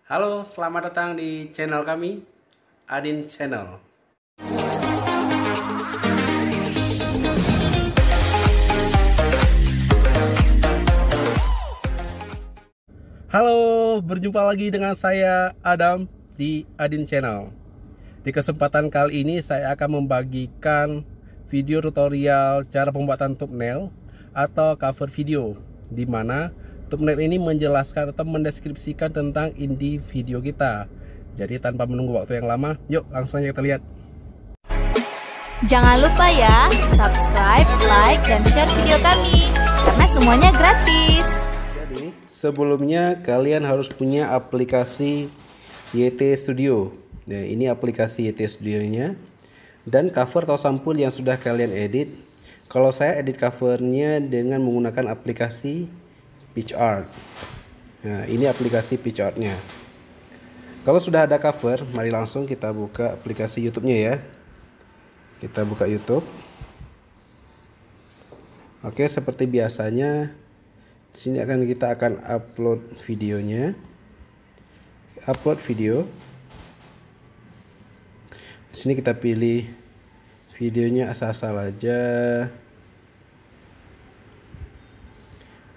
Halo, selamat datang di channel kami, Adin Channel. Halo, berjumpa lagi dengan saya Adam di Adin Channel. Di kesempatan kali ini saya akan membagikan video tutorial cara pembuatan thumbnail atau cover video, di mana thumbnail ini menjelaskan atau mendeskripsikan tentang inti video kita. Jadi tanpa menunggu waktu yang lama, yuk langsung aja kita lihat. Jangan lupa ya, subscribe, like, dan share video kami, karena semuanya gratis. Jadi sebelumnya kalian harus punya aplikasi YT Studio. Nah, ini aplikasi YT Studio-nya dan cover atau sampul yang sudah kalian edit. Kalau saya edit covernya dengan menggunakan aplikasi PicArt. Nah, ini aplikasi PicArt-nya. Kalau sudah ada cover, mari langsung kita buka aplikasi YouTube-nya ya. Kita buka YouTube. Oke, seperti biasanya di sini kita akan upload videonya. Upload video. Di sini kita pilih videonya asal-asal aja.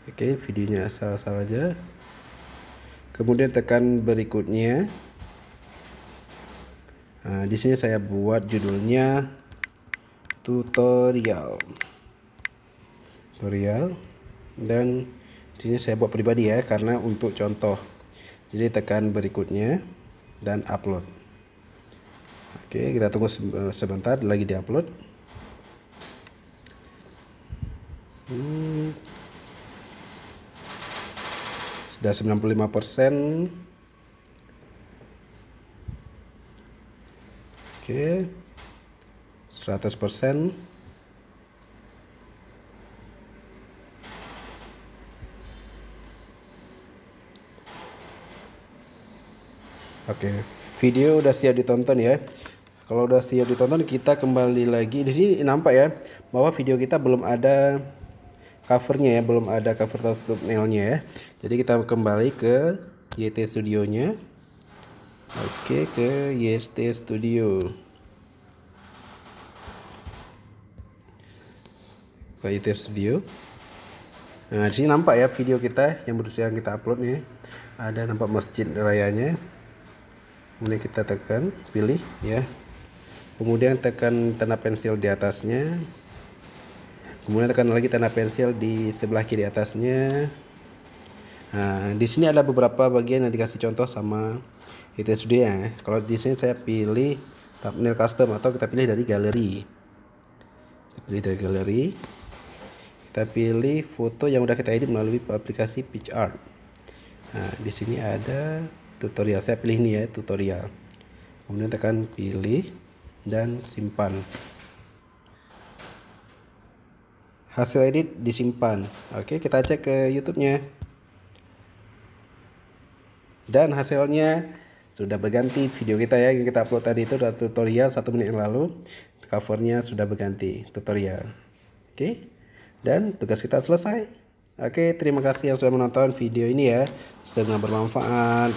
Oke, videonya asal-asal aja. Kemudian tekan berikutnya. Nah, di sini saya buat judulnya tutorial. Dan di sini saya buat pribadi ya, karena untuk contoh. Jadi tekan berikutnya dan upload. Oke, kita tunggu sebentar lagi diupload. Sudah 95%. Oke. 100%. Oke, video udah siap ditonton ya. Kalau udah siap ditonton, kita kembali lagi. Di sini nampak ya bahwa video kita belum ada covernya ya, belum ada cover thumbnailnya ya. Jadi kita kembali ke YT Studio-nya. Oke, ke YT Studio. Ke YT Studio. Nah, di sini nampak ya video kita yang baru kita upload nih. Ada nampak masjid rayanya. Kemudian kita tekan pilih ya. Kemudian tekan tanda pensil di atasnya. Kemudian tekan lagi tanda pensil di sebelah kiri atasnya. Nah, di sini ada beberapa bagian yang dikasih contoh sama YT Studio ya. Kalau di sini saya pilih thumbnail custom atau kita pilih dari galeri. Kita pilih dari galeri. Kita pilih foto yang udah kita edit melalui aplikasi PicArt. Nah, di sini ada tutorial. Saya pilih ini ya, tutorial. Kemudian tekan pilih dan simpan. Hasil edit disimpan. Oke, kita cek ke YouTube-nya. Dan hasilnya sudah berganti. Video kita ya yang kita upload tadi itu adalah tutorial 1 menit yang lalu. Covernya sudah berganti tutorial. Oke. Dan tugas kita selesai. Oke, terima kasih yang sudah menonton video ini ya. Semoga bermanfaat.